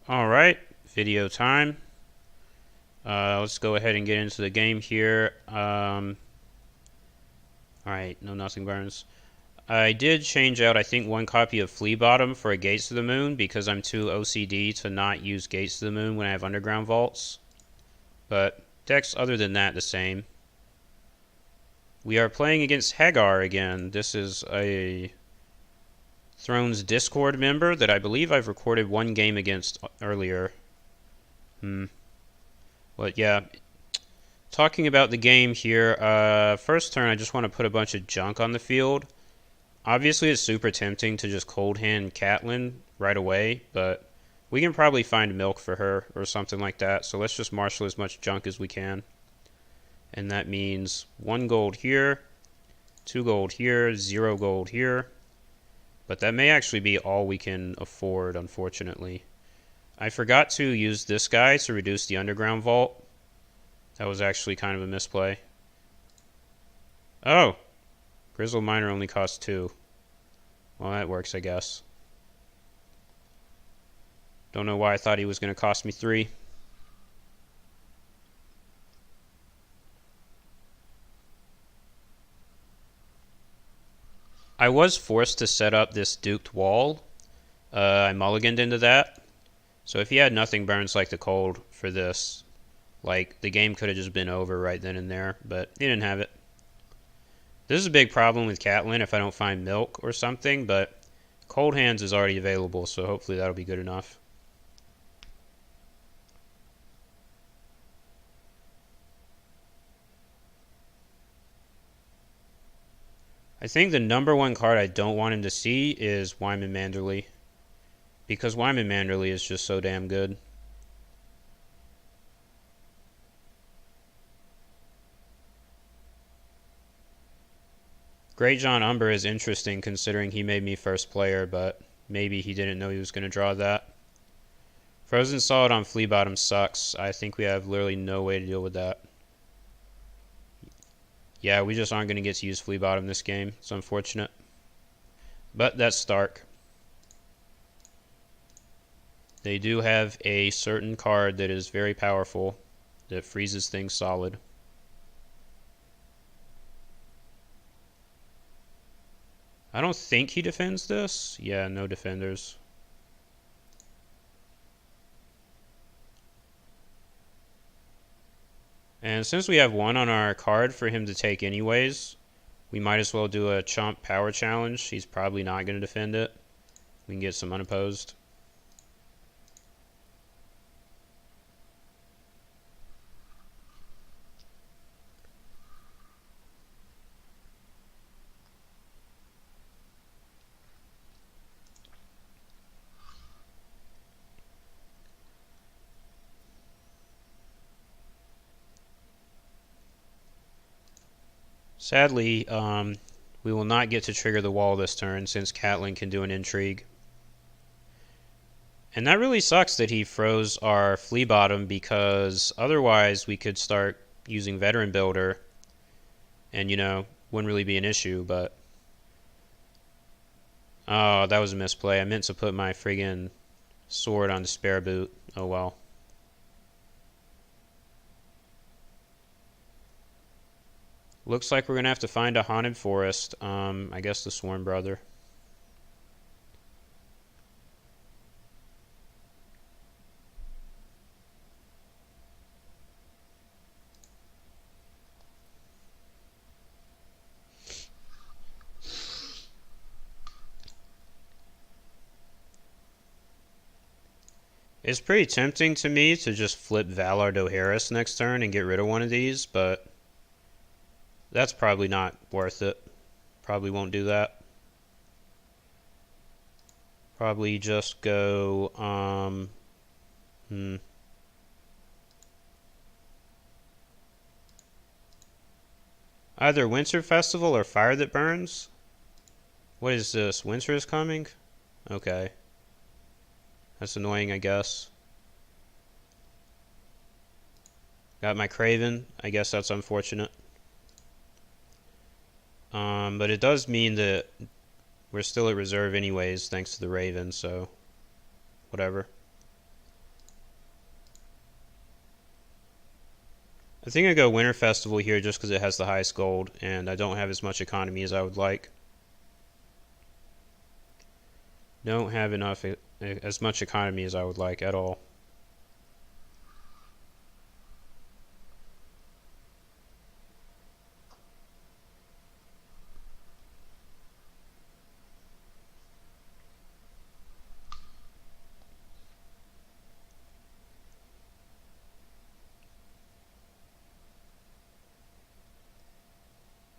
Alright, video time. Let's go ahead and get into the game here. Alright, no nothing burns. I did change out, I think, one copy of Flea Bottom for a Gates to the Moon because I'm too OCD to not use Gates to the Moon when I have underground vaults. But decks other than that, the same. We are playing against Hagar again. This is a Thrones Discord member that I believe I've recorded one game against earlier. But yeah, talking about the game here, first turn I just want to put a bunch of junk on the field. Obviously it's super tempting to just cold hand Catelyn right away, but we can probably find milk for her or something like that, so let's just marshal as much junk as we can. And that means 1 gold here, 2 gold here, 0 gold here. But that may actually be all we can afford, unfortunately. I forgot to use this guy to reduce the underground vault. That was actually kind of a misplay. Oh! Grizzle Miner only costs 2. Well, that works, I guess. Don't know why I thought he was going to cost me 3. I was forced to set up this duped wall. I mulliganed into that. So if he had nothing burns like the cold for this, like, the game could have just been over right then and there, but he didn't have it. This is a big problem with Catelyn if I don't find milk or something, but Cold Hands is already available, so hopefully that'll be good enough. I think the #1 card I don't want him to see is Wyman Manderly, because Wyman Manderly is just so damn good. Greyjohn Umber is interesting considering he made me first player, but maybe he didn't know he was going to draw that. Frozen Solid on Flea Bottom sucks. I think we have literally no way to deal with that. Yeah, we just aren't going to get to use Flea Bottom this game. It's unfortunate. But that's Stark. They do have a certain card that is very powerful that freezes things solid. I don't think he defends this. Yeah, no defenders. And since we have 1 on our card for him to take anyways, we might as well do a chump power challenge. He's probably not going to defend it. We can get some unopposed. Sadly, we will not get to trigger the wall this turn since Catelyn can do an intrigue. And that really sucks that he froze our Flea Bottom, because otherwise we could start using Veteran Builder and, you know, wouldn't really be an issue, but... Oh, that was a misplay. I meant to put my friggin' sword on the spare boot. Oh well. Looks like we're going to have to find a haunted forest. I guess the Sworn Brother. It's pretty tempting to me to just flip Valar Dohaeris next turn and get rid of one of these, but that's probably not worth it. Probably won't do that. Probably just go, either Winter Festival or Fire That Burns. What is this? Winter is coming? Okay. That's annoying, I guess. Got my Craven. I guess that's unfortunate. But it does mean that we're still at reserve anyways, thanks to the Raven, so whatever. I think I go Winter Festival here just because it has the highest gold, and I don't have as much economy as I would like. Don't have enough as much economy as I would like at all.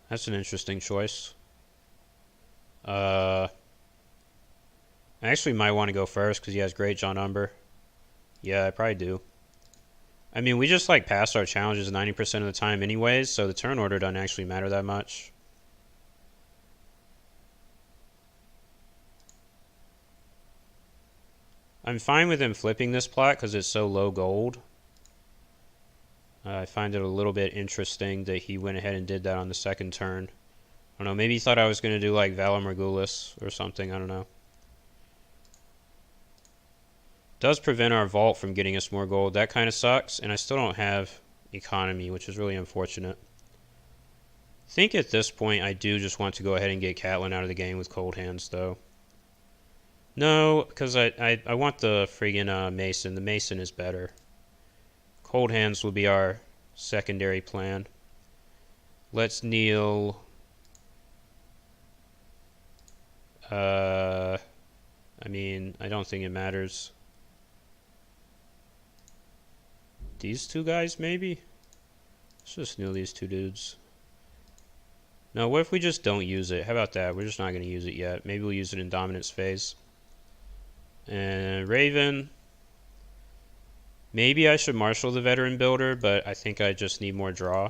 That's an interesting choice. I actually might want to go first because he has Great John Umber. Yeah, I probably do. I mean, we just like pass our challenges 90% of the time anyways, so the turn order doesn't actually matter that much. I'm fine with him flipping this plot because it's so low gold. I find it a little bit interesting that he went ahead and did that on the second turn. I don't know, maybe he thought I was going to do like Valor Morgulis or something, I don't know. Does prevent our vault from getting us more gold. That kind of sucks, and I still don't have economy, which is really unfortunate. I think at this point I do just want to go ahead and get Catelyn out of the game with cold hands, though. No, because I want the friggin' Mason. The Mason is better. Cold hands will be our secondary plan. Let's kneel. I mean, I don't think it matters. These two guys, maybe? Let's just kneel these two dudes. No, what if we just don't use it? How about that? We're just not going to use it yet. Maybe we'll use it in dominance phase. And Raven. Maybe I should marshal the veteran builder, but I think I just need more draw.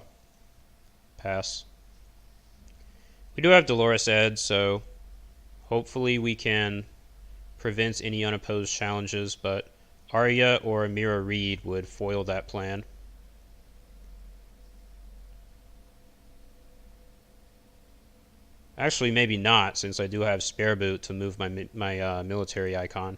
Pass. We do have Dolores Ed, so hopefully we can prevent any unopposed challenges, but Arya or Mira Reed would foil that plan. Actually, maybe not, since I do have Spare Boot to move my military icon.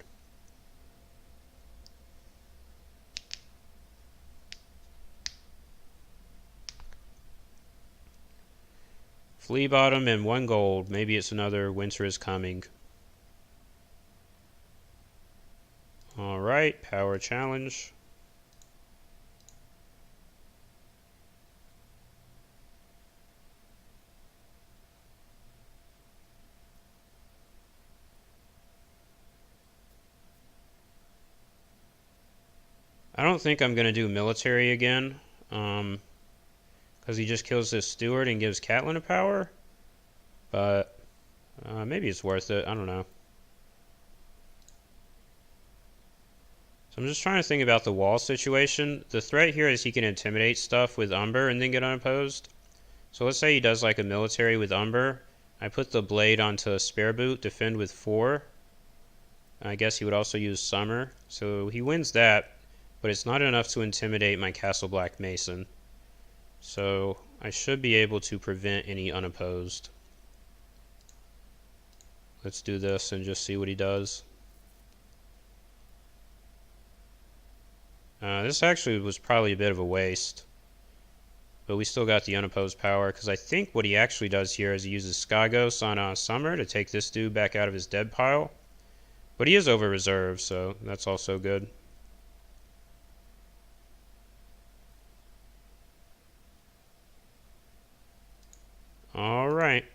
Flea Bottom and 1 gold. Maybe it's another Winter is Coming. Alright, power challenge. I don't think I'm going to do military again. Because he just kills this steward and gives Catelyn a power. But maybe it's worth it. I don't know. So I'm just trying to think about the wall situation. The threat here is he can intimidate stuff with Umber and then get unopposed. So let's say he does like a military with Umber. I put the blade onto a Spare Boot, defend with 4. I guess he would also use Summer. So he wins that, but it's not enough to intimidate my Castle Black Mason. So I should be able to prevent any unopposed. Let's do this and just see what he does. This actually was probably a bit of a waste. But we still got the unopposed power, because I think what he actually does here is he uses Skagos on Summer to take this dude back out of his dead pile. But he is over reserve, so that's also good. Alright.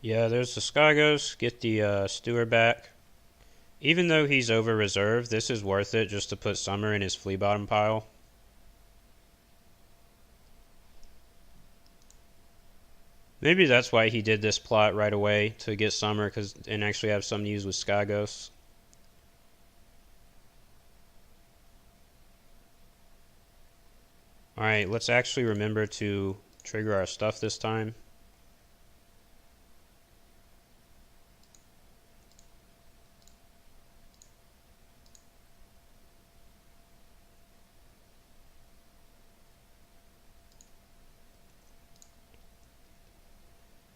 Yeah, there's the Skagos. Get the Steward back. Even though he's over reserve, this is worth it just to put Summer in his Flea Bottom pile. Maybe that's why he did this plot right away, to get Summer and actually have some use with Skagos. Alright, let's actually remember to trigger our stuff this time.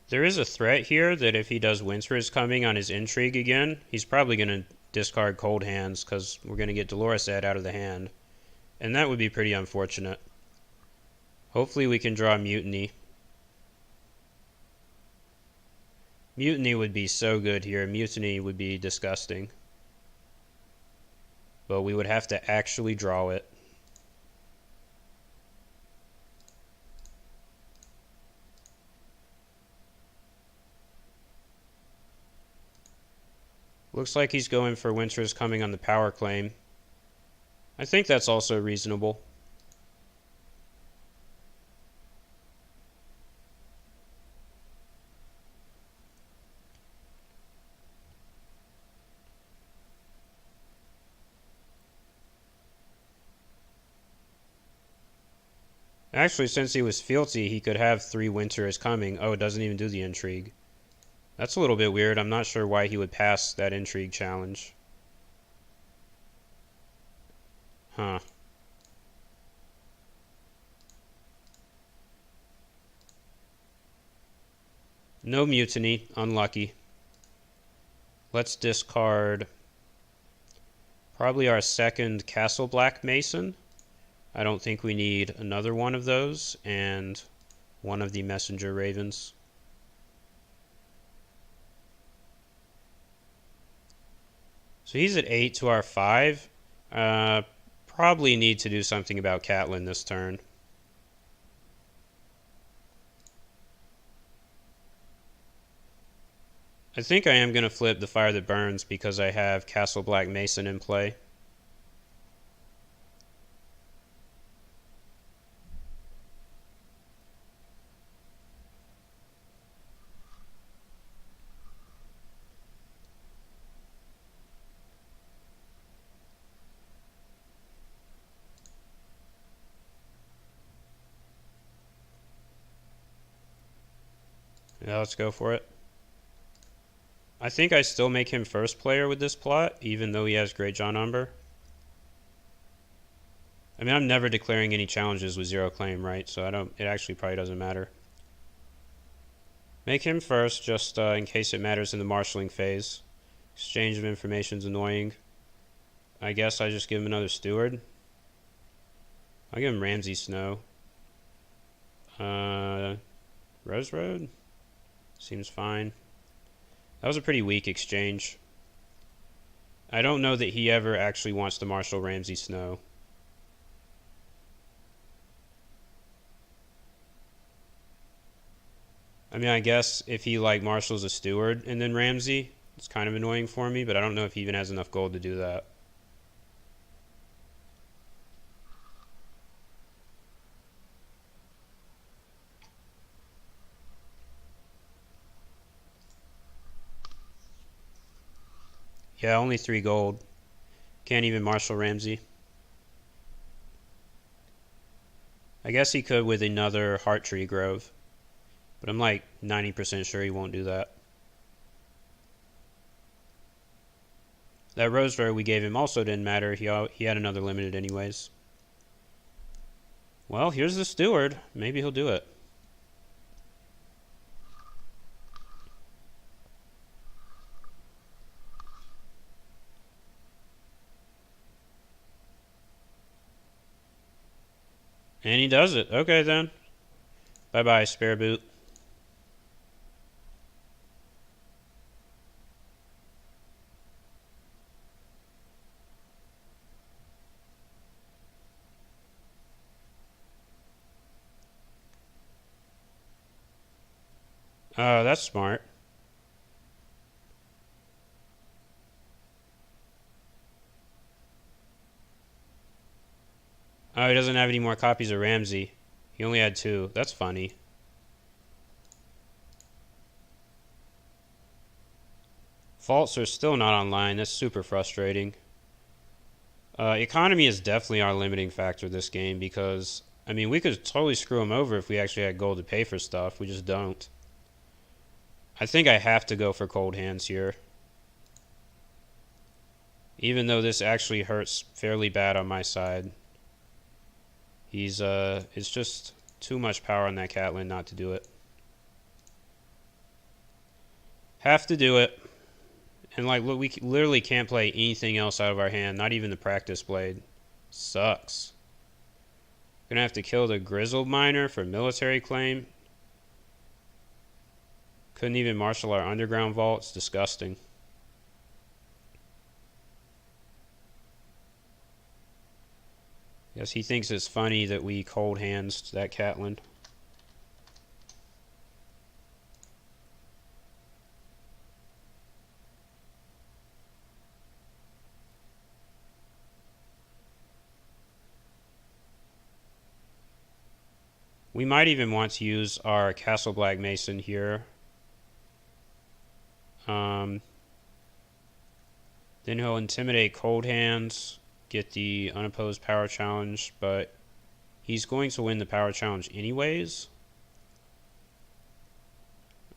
There is a threat here that if he does Winter is Coming on his Intrigue again, he's probably going to discard Cold Hands because we're going to get Dolores Ed out of the hand. And that would be pretty unfortunate. Hopefully we can draw Mutiny. Mutiny would be so good here. Mutiny would be disgusting. But we would have to actually draw it. Looks like he's going for Winter is Coming on the power claim. I think that's also reasonable. Actually, since he was fealty, he could have 3 Winter is Coming. Oh, it doesn't even do the Intrigue. That's a little bit weird. I'm not sure why he would pass that Intrigue challenge. Huh. No Mutiny. Unlucky. Let's discard probably our second Castle Black Mason. I don't think we need another one of those, and one of the Messenger Ravens. So he's at 8 to our 5. Probably need to do something about Catelyn this turn. I think I am going to flip the Fire That Burns because I have Castle Black Mason in play. Yeah, let's go for it. I think I still make him first player with this plot, even though he has Great John Umber. I mean, I'm never declaring any challenges with 0 claim, right? So it actually probably doesn't matter. Make him first, just in case it matters in the marshalling phase. Exchange of information is annoying. I guess I just give him another steward. I'll give him Ramsay Snow. Rose Road? Seems fine. That was a pretty weak exchange. I don't know that he ever actually wants to marshal Ramsay Snow. I mean, I guess if he marshals a steward and then Ramsay, it's kind of annoying for me, but I don't know if he even has enough gold to do that. Yeah, only 3 gold. Can't even marshal Ramsay. I guess he could with another Heart Tree Grove, but I'm 90% sure he won't do that. That Rose Road we gave him also didn't matter. He had another limited anyways. Well, here's the steward. Maybe he'll do it. And he does it. Okay, then. Bye-bye, spare boot. Oh, that's smart. Oh, he doesn't have any more copies of Ramsay. He only had 2. That's funny. Faults are still not online. That's super frustrating. Economy is definitely our limiting factor this game because, I mean, we could totally screw him over if we actually had gold to pay for stuff. We just don't. I think I have to go for Cold Hands here. Even though this actually hurts fairly bad on my side. It's just too much power on that Catelyn not to do it. Have to do it. And like, look, we literally can't play anything else out of our hand. Not even the practice blade. Sucks. Gonna have to kill the grizzled miner for military claim. Couldn't even marshal our underground vault. It's disgusting. Guess he thinks it's funny that we cold hands that Catlin. We might even want to use our Castle Black Mason here. Then he'll intimidate cold hands, get the unopposed power challenge, but he's going to win the power challenge anyways.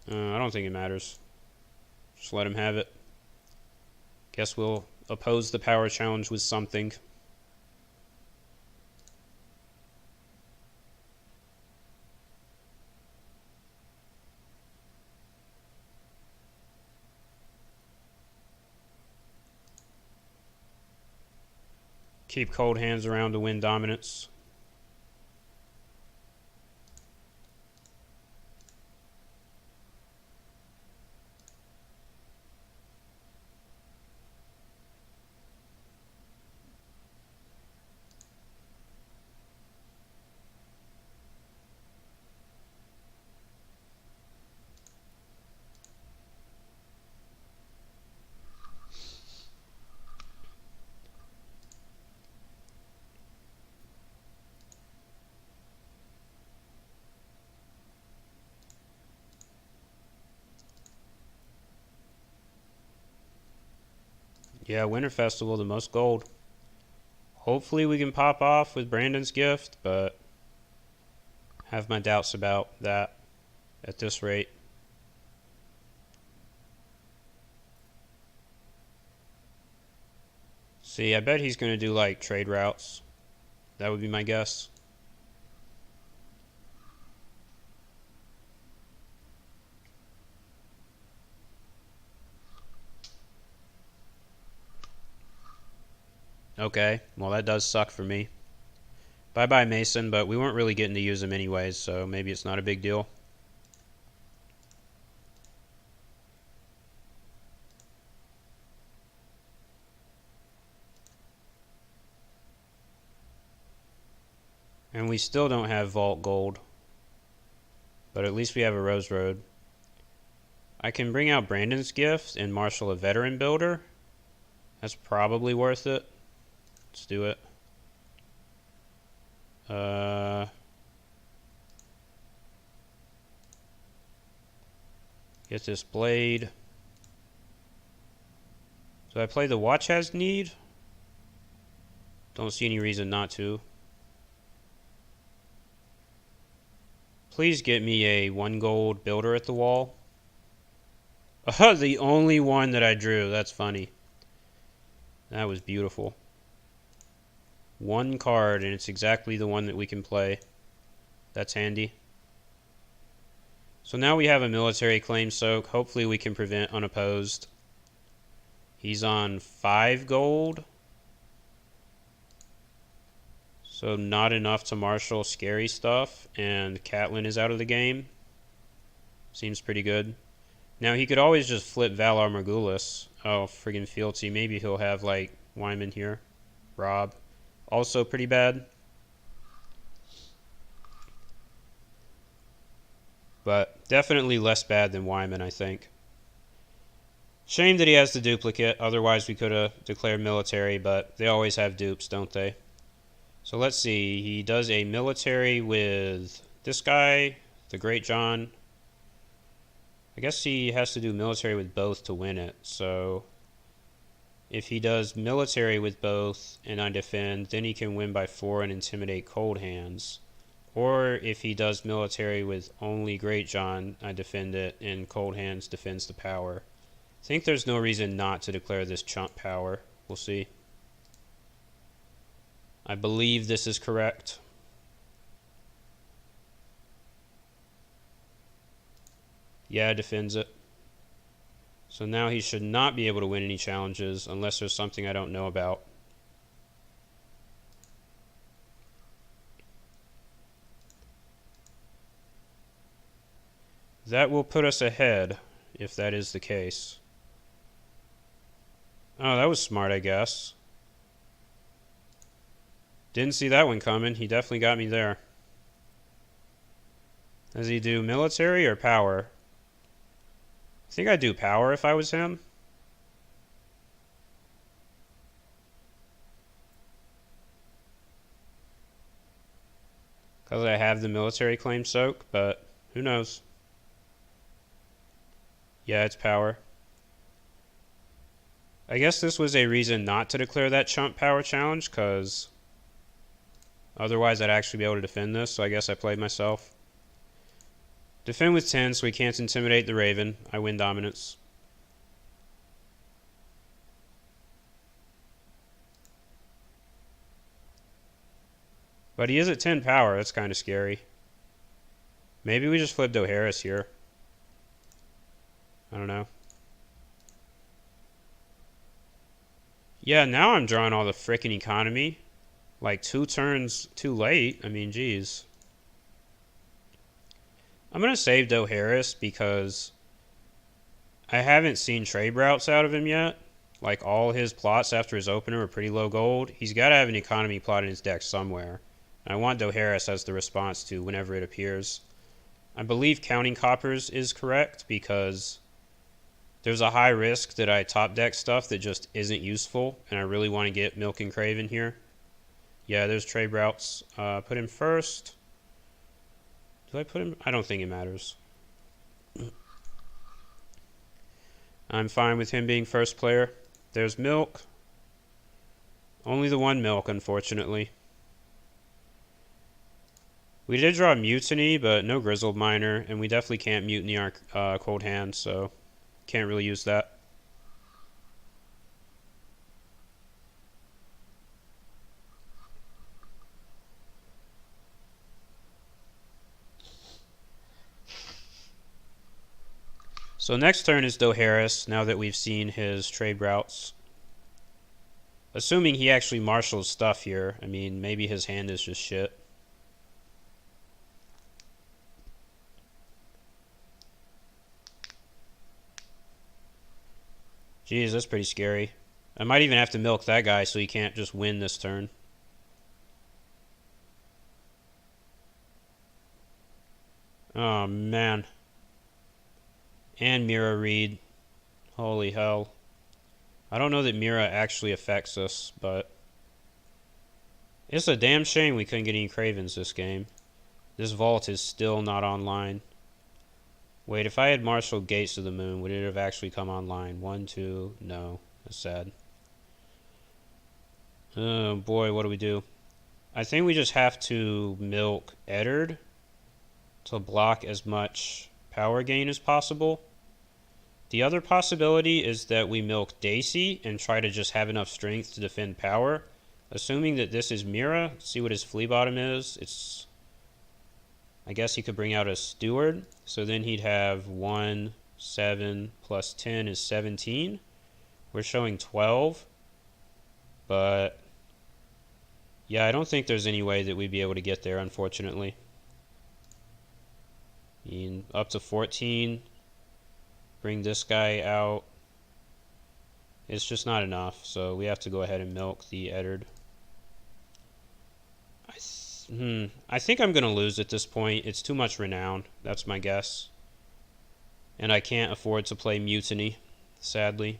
I don't think it matters. Just let him have it. Guess we'll oppose the power challenge with something. Keep cold hands around to win dominance. Yeah, Winter Festival, the most gold. Hopefully we can pop off with Brandon's gift, but have my doubts about that at this rate. See, I bet he's going to do like trade routes. That would be my guess. Okay, well that does suck for me. Bye-bye Mason, but we weren't really getting to use him anyways, so maybe it's not a big deal. And we still don't have Vault Gold. But at least we have a Rose Road. I can bring out Brandon's gift and marshal a veteran builder. That's probably worth it. Let's do it. Get this blade. So I play the Watch Has Need. Don't see any reason not to. Please get me a 1 gold builder at the wall. The only one that I drew. That's funny. That was beautiful. 1 card, and it's exactly the one that we can play. That's handy. So now we have a military claim soak. Hopefully we can prevent unopposed. He's on 5 gold. So not enough to marshal scary stuff. And Catlin is out of the game. Seems pretty good. Now he could always just flip Valar Morghulis. Oh, friggin' fealty. Maybe he'll have like Wyman here. Rob. Also pretty bad. But definitely less bad than Wyman, I think. Shame that he has the duplicate. Otherwise we could have declared military, but they always have dupes, don't they? So let's see. He does a military with this guy, the Great John. I guess he has to do military with both to win it. So if he does military with both and I defend, then he can win by 4 and intimidate cold hands. Or if he does military with only Great John, I defend it and cold hands defends the power. I think there's no reason not to declare this chump power. We'll see. I believe this is correct. Yeah, defends it. So now he should not be able to win any challenges unless there's something I don't know about. That will put us ahead, if that is the case. Oh, that was smart, I guess. Didn't see that one coming. He definitely got me there. Does he do military or power? I think I'd do power if I was him. Because I have the military claim soak, but who knows? Yeah, it's power. I guess this was a reason not to declare that chump power challenge, because otherwise I'd actually be able to defend this, so I guess I played myself. Defend with 10 so we can't intimidate the Raven. I win dominance. But he is at 10 power. That's kind of scary. Maybe we just flip Doharis here. I don't know. Yeah, now I'm drawing all the frickin' economy. Like 2 turns too late. I mean, geez. I'm going to save Doharis because I haven't seen trade routes out of him yet. Like, all his plots after his opener are pretty low gold. He's got to have an economy plot in his deck somewhere. And I want Doharis as the response to whenever it appears. I believe counting coppers is correct because there's a high risk that I top deck stuff that just isn't useful, and I really want to get Milk and Craven here. Yeah, there's trade routes. Put him first. Do I put him? I don't think it matters. I'm fine with him being first player. There's Milk. Only the one Milk, unfortunately. We did draw Mutiny, but no Grizzled Miner, and we definitely can't Mutiny our Cold Hand, so can't really use that. So next turn is Doharis, now that we've seen his trade routes. Assuming he actually marshals stuff here. I mean, maybe his hand is just shit. Jeez, that's pretty scary. I might even have to milk that guy so he can't just win this turn. Oh, man. And Mira Reed. Holy hell. I don't know that Mira actually affects us, but it's a damn shame we couldn't get any Cravens this game. This vault is still not online. Wait, if I had marshaled Gates of the Moon, would it have actually come online? 1, 2, no. That's sad. Oh boy, what do we do? I think we just have to milk Eddard to block as much power gain as possible. The other possibility is that we milk Daisy and try to just have enough strength to defend power. Assuming that this is Mira, see what his flea bottom is. It's, I guess he could bring out a Steward. So then he'd have 1, 7 plus 10 is 17. We're showing 12. But yeah, I don't think there's any way that we'd be able to get there, unfortunately. I mean, up to 14. Bring this guy out. It's just not enough, so we have to go ahead and milk the Eddard. I think I'm going to lose at this point. It's too much renown. That's my guess. And I can't afford to play Mutiny, sadly.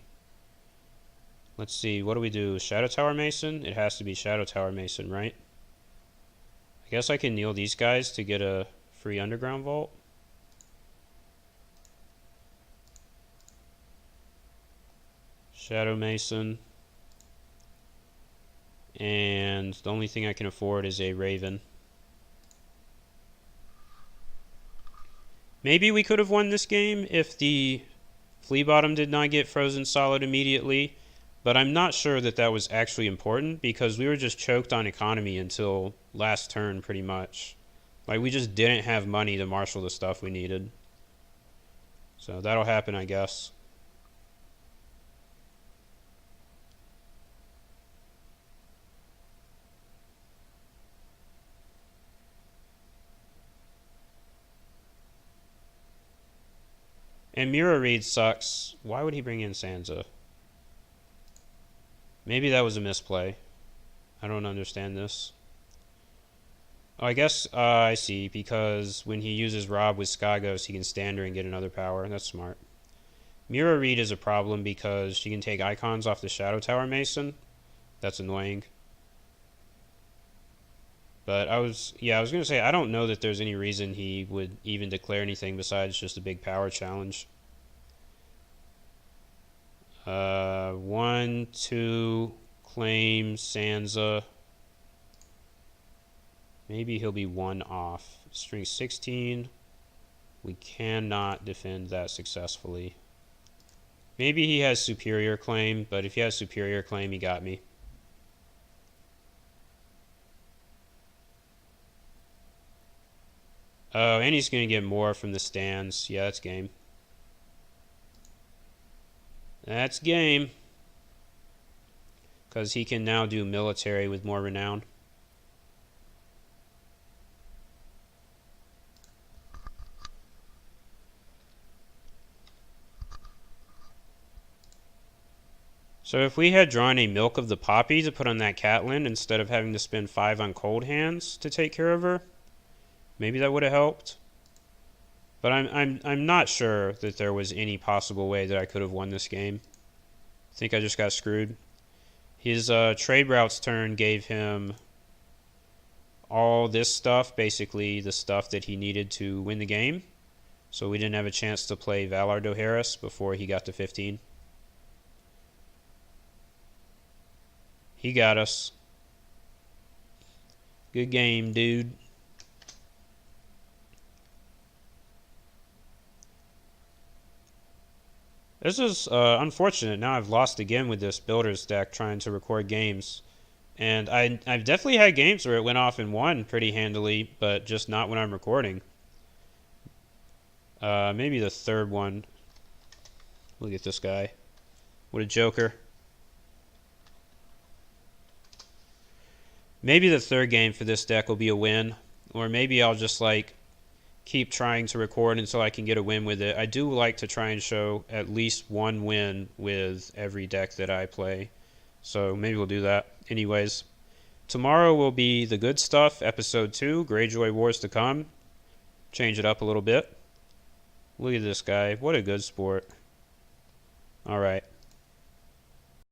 Let's see, what do we do? Shadow Tower Mason? It has to be Shadow Tower Mason, right? I guess I can kneel these guys to get a free Underground Vault. Shadow Mason. And the only thing I can afford is a Raven. Maybe we could have won this game if the Flea Bottom did not get frozen solid immediately, but I'm not sure that that was actually important because we were just choked on economy until last turn pretty much. Like, we just didn't have money to marshal the stuff we needed. So that'll happen, I guess. And Mira Reed sucks. Why would he bring in Sansa? Maybe that was a misplay. I don't understand this. Oh, I guess I see. Because when he uses Rob with Skagos, he can stand her and get another power. That's smart. Mira Reed is a problem because she can take icons off the Shadow Tower Mason. That's annoying. But I was going to say, I don't know that there's any reason he would even declare anything besides just a big power challenge. 1, 2, claim Sansa. Maybe he'll be 1 off. String 16. We cannot defend that successfully. Maybe he has superior claim, but if he has superior claim, he got me. Oh, and he's going to get more from the stands. Yeah, that's game. That's game. Because he can now do military with more renown. So if we had drawn a Milk of the Poppy to put on that Catelyn instead of having to spend 5 on cold hands to take care of her, maybe that would have helped. But I'm not sure that there was any possible way that I could have won this game. I think I just got screwed. His trade routes turn gave him all this stuff, basically the stuff that he needed to win the game. So we didn't have a chance to play Valar Dohaeris before he got to 15. He got us. Good game, dude. This is unfortunate. Now I've lost again with this Builders deck trying to record games. And I've definitely had games where it went off and won pretty handily, but just not when I'm recording. Maybe the third one. Look at this guy. What a joker. Maybe the third game for this deck will be a win. Or maybe I'll just like keep trying to record until I can get a win with it. I do like to try and show at least one win with every deck that I play. So maybe we'll do that. Anyways, tomorrow will be the good stuff, episode 2, Greyjoy Wars to come. Change it up a little bit. Look at this guy. What a good sport. Alright.